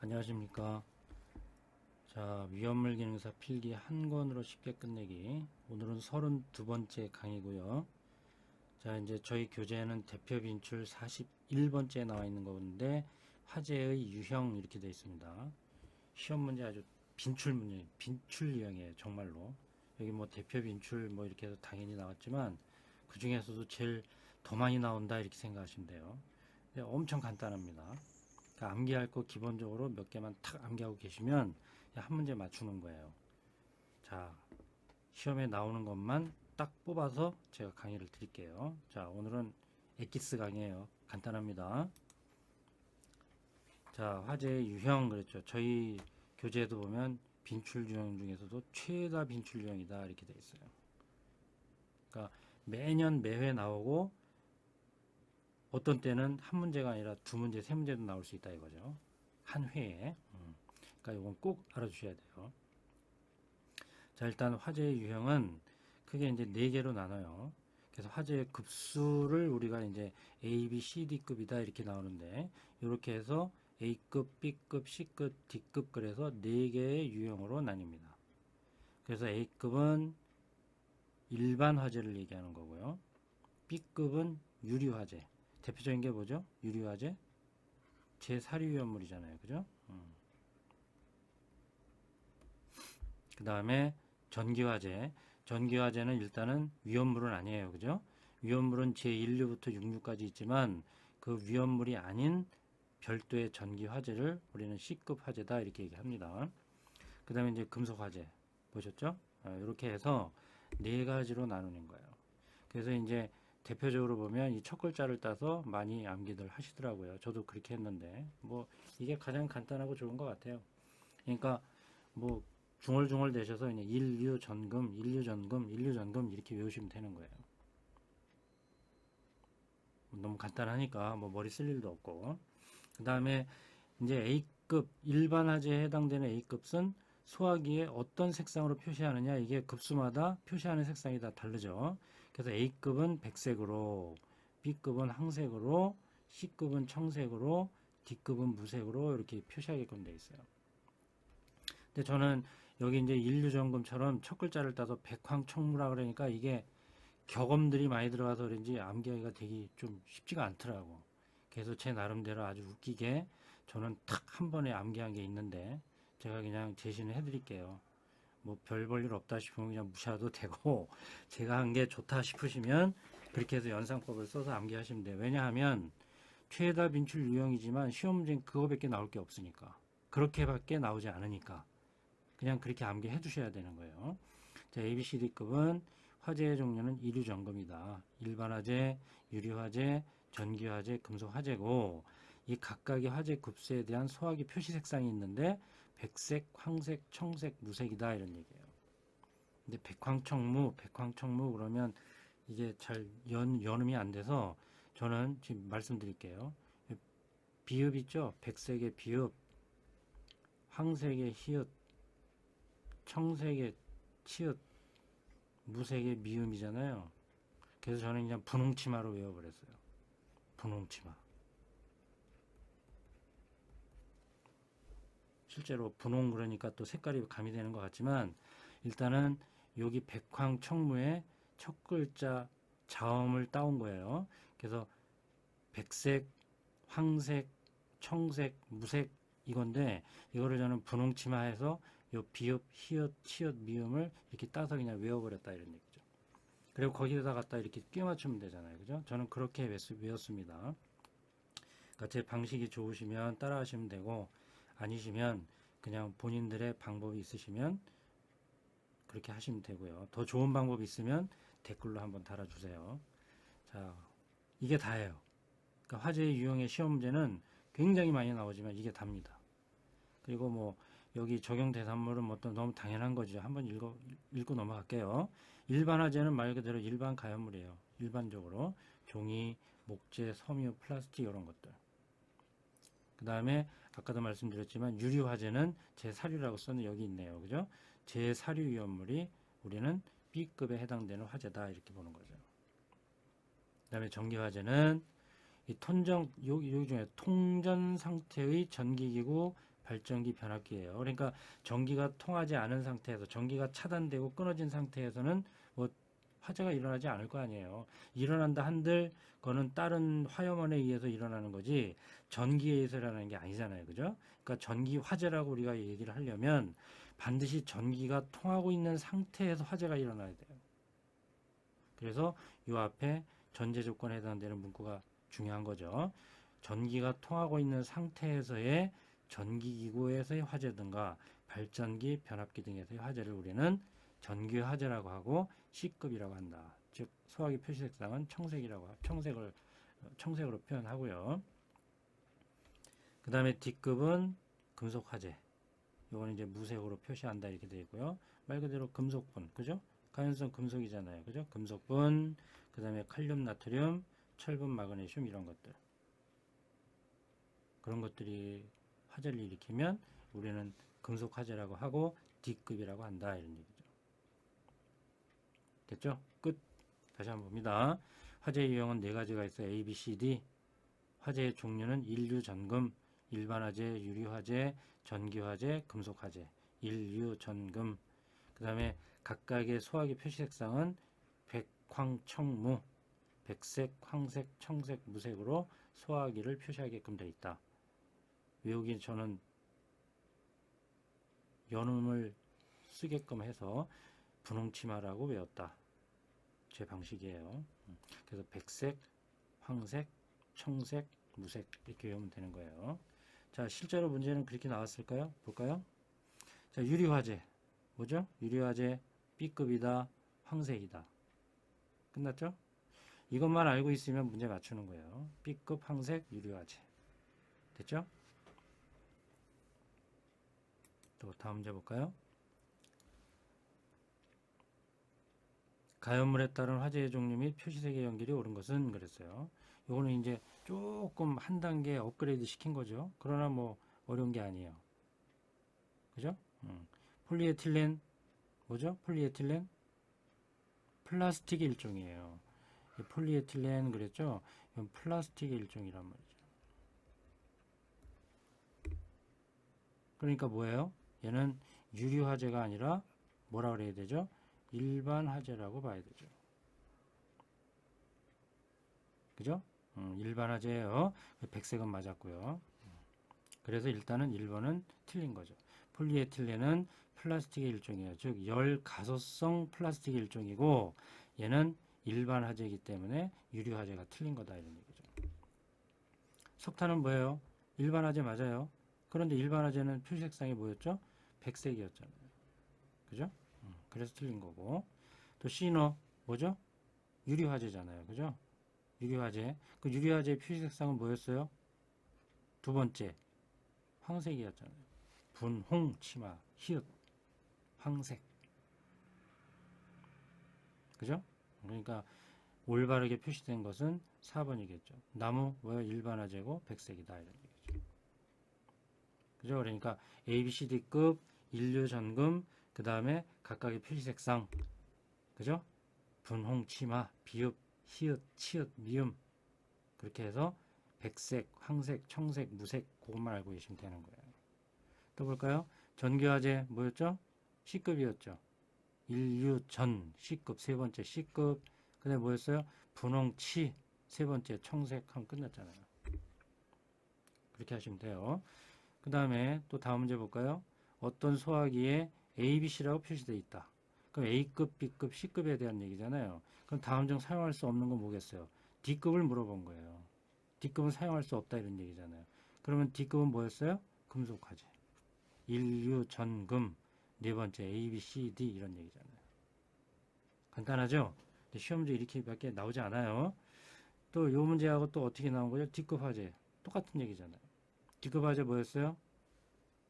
안녕하십니까. 자, 위험물 기능사 필기 한 권으로 쉽게 끝내기. 오늘은 32번째 강의고요. 자, 이제 저희 교재에는 대표 빈출 41번째에 나와 있는 건데 화제의 유형 이렇게 되어 있습니다. 시험 문제 아주 빈출 문제, 빈출 유형이에요. 정말로. 여기 뭐 대표 빈출 뭐 이렇게 해서 당연히 나왔지만 그 중에서도 제일 더 많이 나온다 이렇게 생각하시면 돼요. 엄청 간단합니다. 그러니까 암기할 거 기본적으로 몇 개만 탁 암기하고 계시면 한 문제 맞추는 거예요. 자, 시험에 나오는 것만 딱 뽑아서 제가 강의를 드릴게요. 자, 오늘은 엑기스 강의예요. 간단합니다. 자, 화제의 유형 그랬죠. 저희 교재에도 보면 빈출 유형 중에서도 최다 빈출 유형이다 이렇게 돼 있어요. 그러니까 매년 매회 나오고 어떤 때는 한 문제가 아니라 두 문제, 세 문제도 나올 수 있다 이거죠. 한 회에. 그러니까 이건 꼭 알아주셔야 돼요. 자, 일단 화제의 유형은 크게 이제 네 개로 나눠요. 그래서 화제의 급수를 우리가 이제 A, B, C, D급이다 이렇게 나오는데 이렇게 해서 A급, B급, C급, D급 그래서 네 개의 유형으로 나뉩니다. 그래서 A급은 일반 화제를 얘기하는 거고요. B급은 유리 화제. 대표적인 게 뭐죠? 유리 화제? 제사류 위험물이잖아요. 그죠? 그 다음에 전기화재. 전기화재는 일단은 위험물은 아니에요. 그죠? 위험물은 제1류부터 6류까지 있지만 그 위험물이 아닌 별도의 전기화재를 우리는 C급 화재다 이렇게 얘기합니다. 그 다음에 이제 금속화재. 보셨죠? 이렇게 해서 네 가지로 나누는 거예요. 그래서 이제 대표적으로 보면 이 첫 글자를 따서 많이 암기들 하시더라고요. 저도 그렇게 했는데 뭐 이게 가장 간단하고 좋은 것 같아요. 그러니까 뭐 중얼중얼 대셔서 그냥 인류전금, 인류전금, 인류전금 이렇게 외우시면 되는 거예요. 너무 간단하니까 뭐 머리 쓸 일도 없고. 그 다음에 이제 A급 일반 화재에 해당되는 A급은 소화기에 어떤 색상으로 표시하느냐 이게 급수마다 표시하는 색상이 다 다르죠. 그래서 A급은 백색으로, B급은 황색으로, C급은 청색으로, D급은 무색으로 이렇게 표시하게끔 되어 있어요. 근데 저는 여기 이제 인류점검처럼 첫 글자를 따서 백황청무라 그러니까 이게 격엄들이 많이 들어가서 그런지 암기하기가 되게 좀 쉽지가 않더라고. 그래서 제 나름대로 아주 웃기게 저는 탁 한 번에 암기한 게 있는데 제가 그냥 제시는 해드릴게요. 뭐 별 볼 일 없다 싶으면 그냥 무시해도 되고 제가 한 게 좋다 싶으시면 그렇게 해서 연상법을 써서 암기하시면 돼요. 왜냐하면 최다 빈출 유형이지만 시험 문제는 그거밖에 나올 게 없으니까 그렇게밖에 나오지 않으니까 그냥 그렇게 암기해 두셔야 되는 거예요. 자, ABCD급은 화재의 종류는 이류 점검이다. 일반 화재, 유리 화재, 전기 화재, 금속 화재고 이 각각의 화재 급수에 대한 소화기 표시 색상이 있는데 백색, 황색, 청색, 무색이다 이런 얘기예요. 근데 백황청무 그러면 이게 잘 연음이 안 돼서 저는 지금 말씀드릴게요. 비읍 있죠? 백색의 비읍, 황색의 히읗, 청색의 치읓, 무색의 미음이잖아요. 그래서 저는 그냥 분홍치마로 외워버렸어요. 분홍치마. 실제로 분홍 그러니까 또 색깔이 가미되는 것 같지만 일단은 여기 백황청무의 첫 글자 자음을 따온 거예요. 그래서 백색, 황색, 청색, 무색 이건데 이거를 저는 분홍치마해서 요 비읍, 히읗, 치읓, 미음을 이렇게 따서 그냥 외워버렸다 이런 얘기죠. 그리고 거기에다 갖다 이렇게 끼워 맞추면 되잖아요. 그죠? 저는 그렇게 외웠습니다. 그러니까 제 방식이 좋으시면 따라 하시면 되고 아니시면 그냥 본인들의 방법이 있으시면 그렇게 하시면 되고요. 더 좋은 방법이 있으면 댓글로 한번 달아주세요. 자, 이게 다예요. 그러니까 화재의 유형의 시험 문제는 굉장히 많이 나오지만 이게 답니다. 그리고 뭐 여기 적용 대상물은 뭐 또 너무 당연한 거죠. 한번 읽고 넘어갈게요. 일반 화재는 말 그대로 일반 가연물이에요. 일반적으로 종이, 목재, 섬유, 플라스틱 이런 것들. 그 다음에 아까도 말씀드렸지만 유리 화재는 제사류라고 써는 여기 있네요. 그죠? 제사류 위험물이 우리는 B급에 해당되는 화재다 이렇게 보는 거죠. 그 다음에 전기 화재는 이 여기 중에 통전 상태의 전기기구 발전기 변압기예요. 그러니까 전기가 통하지 않은 상태에서 전기가 차단되고 끊어진 상태에서는 뭐 화재가 일어나지 않을 거 아니에요. 일어난다 한들 그거는 다른 화염원에 의해서 일어나는 거지 전기에 의해서 일어나는 게 아니잖아요. 그죠? 그러니까 전기 화재라고 우리가 얘기를 하려면 반드시 전기가 통하고 있는 상태에서 화재가 일어나야 돼요. 그래서 이 앞에 전제 조건에 해당되는 문구가 중요한 거죠. 전기가 통하고 있는 상태에서의 전기기구에서의 화재 등과 발전기, 변압기 등에서의 화재를 우리는 전기 화재라고 하고 C급이라고 한다. 즉 소화기 표시 색상은 청색으로 표현하고요. 그 다음에 D급은 금속 화재. 이거는 이제 무색으로 표시한다 이렇게 되어 있고요. 말 그대로 금속분, 그죠? 가연성 금속이잖아요, 그죠? 금속분, 그 다음에 칼륨, 나트륨, 철분, 마그네슘 이런 것들. 그런 것들이 화재를 일으키면 우리는 금속 화재라고 하고 D급이라고 한다 이런 얘기죠. 됐죠? 끝. 다시 한번 봅니다. 화재 유형은 네 가지가 있어요. A, B, C, D. 화재의 종류는 인류, 전금, 일반 화재, 유리 화재, 전기 화재, 금속 화재. 인류, 전금. 그 다음에 각각의 소화기 표시 색상은 백, 황, 청, 무. 백색, 황색, 청색, 무색으로 소화기를 표시하게끔 되어 있다. 외우기 저는 연음을 쓰게끔 해서 분홍치마라고 외웠다. 제 방식이에요. 그래서 백색, 황색, 청색, 무색 이렇게 외우면 되는 거예요. 자, 실제로 문제는 그렇게 나왔을까요? 볼까요? 자, 유리화재. 뭐죠? 유리화재 B급이다. 황색이다. 끝났죠? 이것만 알고 있으면 문제 맞추는 거예요. B급 황색 유리화재. 됐죠? 또 다음 문제 볼까요? 가연물에 따른 화재의 종류 및 표시색의 연결이 옳은 것은 그랬어요. 요거는 이제 조금 한 단계 업그레이드 시킨 거죠. 그러나 뭐 어려운 게 아니에요. 그죠? 폴리에틸렌 뭐죠? 폴리에틸렌 플라스틱의 일종이에요. 폴리에틸렌 그랬죠? 이건 플라스틱의 일종이란 말이죠. 그러니까 뭐예요? 얘는 유리 화재가 아니라 뭐라 그래야 되죠? 일반 화재라고 봐야 되죠. 그죠? 일반 화재예요. 백색은 맞았고요. 그래서 일단은 1번은 틀린 거죠. 폴리에틸렌은 플라스틱의 일종이에요. 즉 열가소성 플라스틱의 일종이고 얘는 일반 화재이기 때문에 유리 화재가 틀린 거다 이런 얘기죠. 석탄은 뭐예요? 일반 화재 맞아요. 그런데 일반 화재는 표시색상이 뭐였죠? 백색이었잖아요. 그죠? 그래서 틀린 거고. 또 C너 뭐죠? 유리 화재잖아요. 그죠? 유리 화재. 그 유리 화재의 표시색상은 뭐였어요? 두 번째 황색이었잖아요. 분홍 치마 히읗 황색. 그죠? 그러니까 올바르게 표시된 것은 4번이겠죠. 나무 뭐야? 일반 화재고 백색이다 이런 얘기죠. 그죠? 그러니까 A, B, C, D급 인류 전금 그 다음에 각각의 표시색상 그죠? 분홍 치마 비읍 히읗 치읓 미음 그렇게 해서 백색, 황색, 청색, 무색 그것만 알고 계시면 되는 거예요. 또 볼까요? 전기화재 뭐였죠? C급이었죠. 인류 전 C급 세 번째 C급 그 다음에 뭐였어요? 분홍치 세 번째 청색 하면 끝났잖아요. 그렇게 하시면 돼요. 그 다음에 또 다음 문제 볼까요? 어떤 소화기에 A, B, C라고 표시되어 있다. 그럼 A급, B급, C급에 대한 얘기잖아요. 그럼 다음 중 사용할 수 없는 건 뭐겠어요? D급을 물어본 거예요. D급은 사용할 수 없다 이런 얘기잖아요. 그러면 D급은 뭐였어요? 금속화재. 인류, 전금, 네 번째 A, B, C, D 이런 얘기잖아요. 간단하죠? 근데 시험 문제 이렇게밖에 나오지 않아요. 또 요 문제하고 또 어떻게 나온 거죠? D급 화재. 똑같은 얘기잖아요. D급 화재 뭐였어요?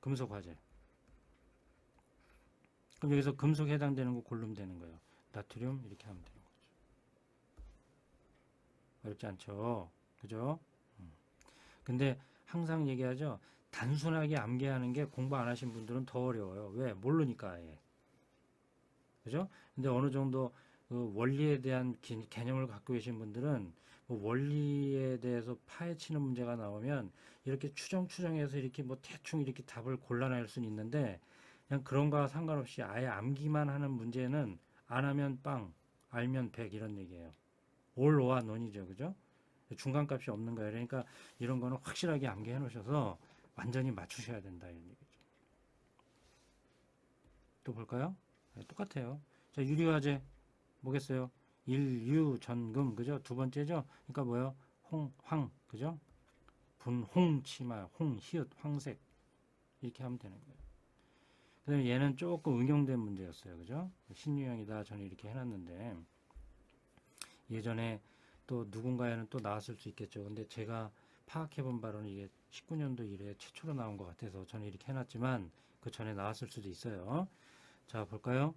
금속 화재. 그럼 여기서 금속에 해당되는 거 고르면 되는 거예요. 나트륨 이렇게 하면 되는 거죠. 어렵지 않죠? 그죠? 근데 항상 얘기하죠. 단순하게 암기하는 게 공부 안 하신 분들은 더 어려워요. 왜? 모르니까 아예. 그죠? 근데 어느 정도 그 원리에 대한 개념을 갖고 계신 분들은 뭐 원리에 대해서 파헤치는 문제가 나오면 이렇게 추정해서 이렇게 뭐 대충 이렇게 답을 골라낼 수는 있는데 그냥 그런 거와 상관없이 아예 암기만 하는 문제는 안 하면 빵, 알면 100 이런 얘기예요. all or none이죠. 그죠? 중간값이 없는 거예요. 그러니까 이런 거는 확실하게 암기해 놓으셔서 완전히 맞추셔야 된다 이런 얘기죠. 또 볼까요? 네, 똑같아요. 자, 유리화재 뭐겠어요? 일유 전금 그죠? 두 번째죠. 그러니까 뭐요? 황 그죠? 분홍 치마 홍 히읗 황색 이렇게 하면 되는 거예요. 그다음에 얘는 조금 응용된 문제였어요. 그죠? 신유형이다 저는 이렇게 해놨는데 예전에 또 누군가에는 또 나왔을 수 있겠죠. 근데 제가 파악해본 바로는 이게 19년도 이래 최초로 나온 것 같아서 저는 이렇게 해놨지만 그 전에 나왔을 수도 있어요. 자 볼까요?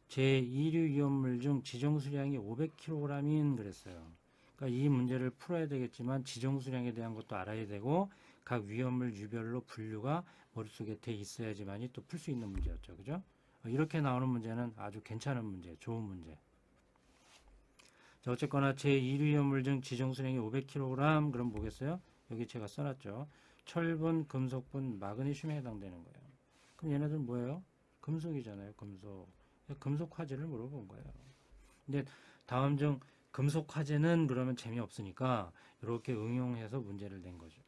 제2류 위험물 중 지정수량이 500kg인 그랬어요. 그러니까 이 문제를 풀어야 되겠지만 지정수량에 대한 것도 알아야 되고 각 위험물 유별로 분류가 머릿속에 돼 있어야지만이 또 풀 수 있는 문제였죠. 그죠? 이렇게 나오는 문제는 아주 괜찮은 문제, 좋은 문제. 자, 어쨌거나 제2류 위험물 중 지정수량이 500kg 그럼 뭐겠어요? 여기 제가 써놨죠. 철분, 금속분, 마그네슘에 해당되는 거예요. 그럼 얘네들 뭐예요? 금속이잖아요. 금속 화재를 물어본 거예요. 근데 다음 중 금속 화재는 그러면 재미없으니까 이렇게 응용해서 문제를 낸 거죠.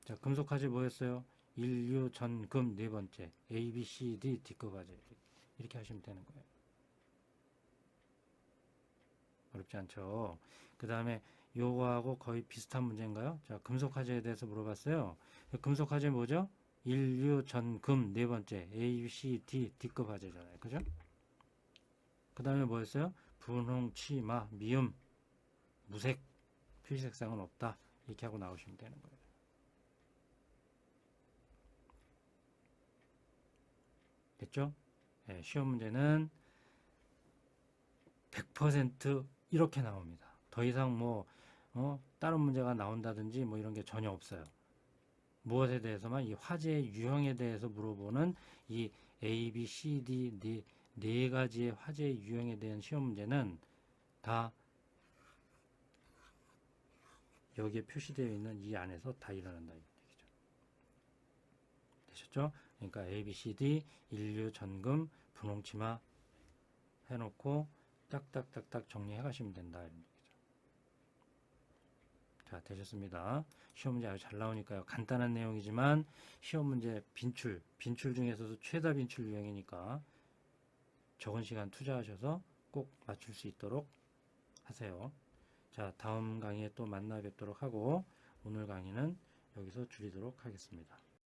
자, 금속 화재 뭐였어요? 인류, 전금 네 번째 A, B, C, D D급 화재 이렇게 하시면 되는 거예요. 어렵지 않죠. 그 다음에 요거하고 거의 비슷한 문제인가요? 자, 금속 화재에 대해서 물어봤어요. 금속 화재 뭐죠? 인류, 전금 네 번째 A, C, D D급 화재잖아요. 그죠? 그 다음에 뭐였어요? 분홍, 치마, 미음, 무색, 표시 색상은 없다. 이렇게 하고 나오시면 되는 거예요. 됐죠? 네, 시험 문제는 100% 이렇게 나옵니다. 더 이상 뭐 다른 문제가 나온다든지 뭐 이런 게 전혀 없어요. 무엇에 대해서만 이 화재의 유형에 대해서 물어보는 이 A, B, C, D 네 가지의 화재의 유형에 대한 시험 문제는 다 여기에 표시되어 있는 이 안에서 다 일어난다 이 얘기죠. 되셨죠? 그러니까 A, B, C, D 인류, 전금, 분홍치마 해놓고 딱딱딱딱 정리해 가시면 된다 이런 얘기죠. 자, 되셨습니다. 시험 문제 아주 잘 나오니까요. 간단한 내용이지만 시험 문제 빈출 중에서도 최다 빈출 유형이니까 적은 시간 투자하셔서 꼭 맞출 수 있도록 하세요. 자, 다음 강의에 또 만나 뵙도록 하고 오늘 강의는 여기서 줄이도록 하겠습니다.